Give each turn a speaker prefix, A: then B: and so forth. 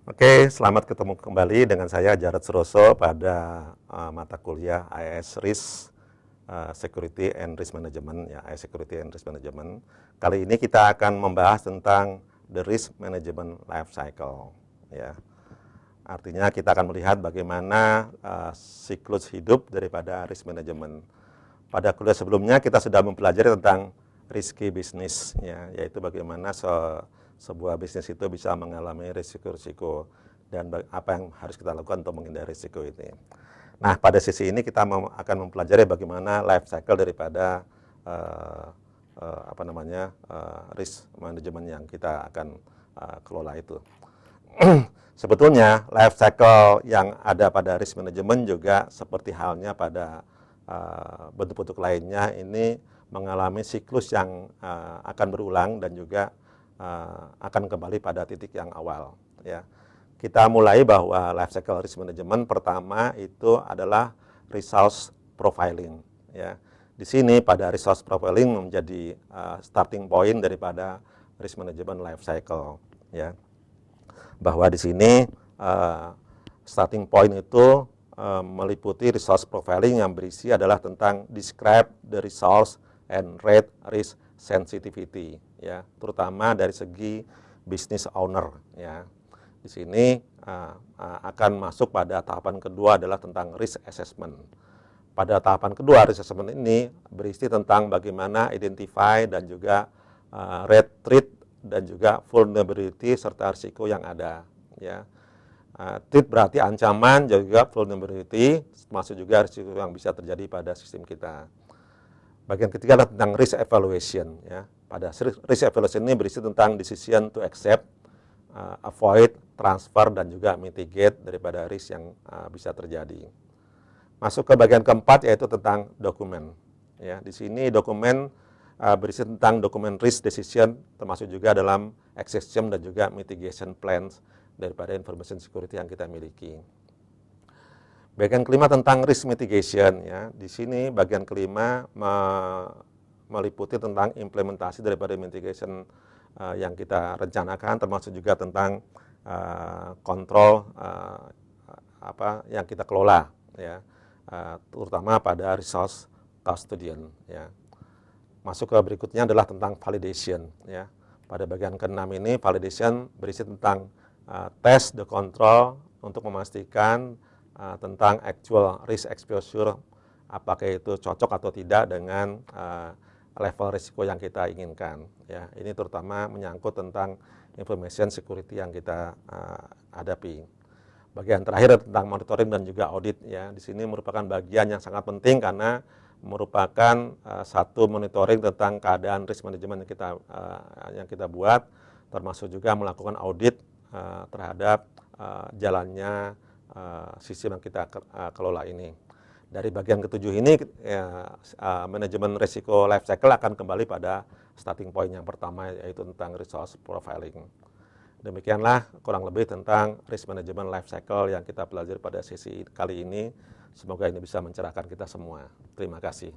A: Oke, selamat ketemu kembali dengan saya Jarod Suroso pada mata kuliah IAS Risk Security and Risk Management, ya, IAS Security and Risk Management. Kali ini kita akan membahas tentang the risk management life cycle, ya. Artinya kita akan melihat bagaimana siklus hidup daripada risk management. Pada kuliah sebelumnya kita sudah mempelajari tentang risky business, ya, yaitu bagaimana sebuah bisnis itu bisa mengalami risiko-risiko dan apa yang harus kita lakukan untuk menghindari risiko ini. Nah, pada sesi ini kita akan mempelajari bagaimana life cycle daripada risk management yang kita akan kelola itu. Sebetulnya life cycle yang ada pada risk management juga seperti halnya pada bentuk-bentuk lainnya ini mengalami siklus yang akan berulang dan juga akan kembali pada titik yang awal, ya. Kita mulai bahwa life cycle risk management pertama itu adalah resource profiling, ya. Di sini pada resource profiling menjadi starting point daripada risk management life cycle, ya. Bahwa di sini starting point itu meliputi resource profiling yang berisi adalah tentang describe the resource and rate risk sensitivity, ya, terutama dari segi business owner, ya. Di sini akan masuk pada tahapan kedua adalah tentang risk assessment. Pada tahapan kedua risk assessment ini berisi tentang bagaimana identify dan juga rate treat dan juga vulnerability serta risiko yang ada, ya. Treat berarti ancaman, juga vulnerability termasuk juga risiko yang bisa terjadi pada sistem kita. Bagian ketiga adalah tentang risk evaluation, ya. Pada risk evaluation ini berisi tentang decision to accept, avoid, transfer dan juga mitigate daripada risk yang bisa terjadi. Masuk ke bagian keempat yaitu tentang dokumen, ya. Di sini dokumen berisi tentang dokumen risk decision termasuk juga dalam execution dan juga mitigation plans daripada information security yang kita miliki. Bagian kelima tentang risk mitigation, ya. Di sini bagian kelima meliputi tentang implementasi daripada mitigation yang kita rencanakan, termasuk juga tentang kontrol yang kita kelola, ya. Terutama pada resource custodian, ya. Masuk ke berikutnya adalah tentang validation, ya. Pada bagian keenam ini validation berisi tentang test the control untuk memastikan tentang actual risk exposure, apakah itu cocok atau tidak dengan level risiko yang kita inginkan, ya. Ini terutama menyangkut tentang information security yang kita hadapi. Bagian terakhir tentang monitoring dan juga audit, ya. Di sini merupakan bagian yang sangat penting karena merupakan satu monitoring tentang keadaan risk management yang kita buat, termasuk juga melakukan audit terhadap jalannya sistem yang kita kelola ini. Dari bagian ketujuh ini, manajemen risiko life cycle akan kembali pada starting point yang pertama yaitu tentang resource profiling. Demikianlah kurang lebih tentang risk management life cycle yang kita pelajari pada sesi kali ini. Semoga ini bisa mencerahkan kita semua. Terima kasih.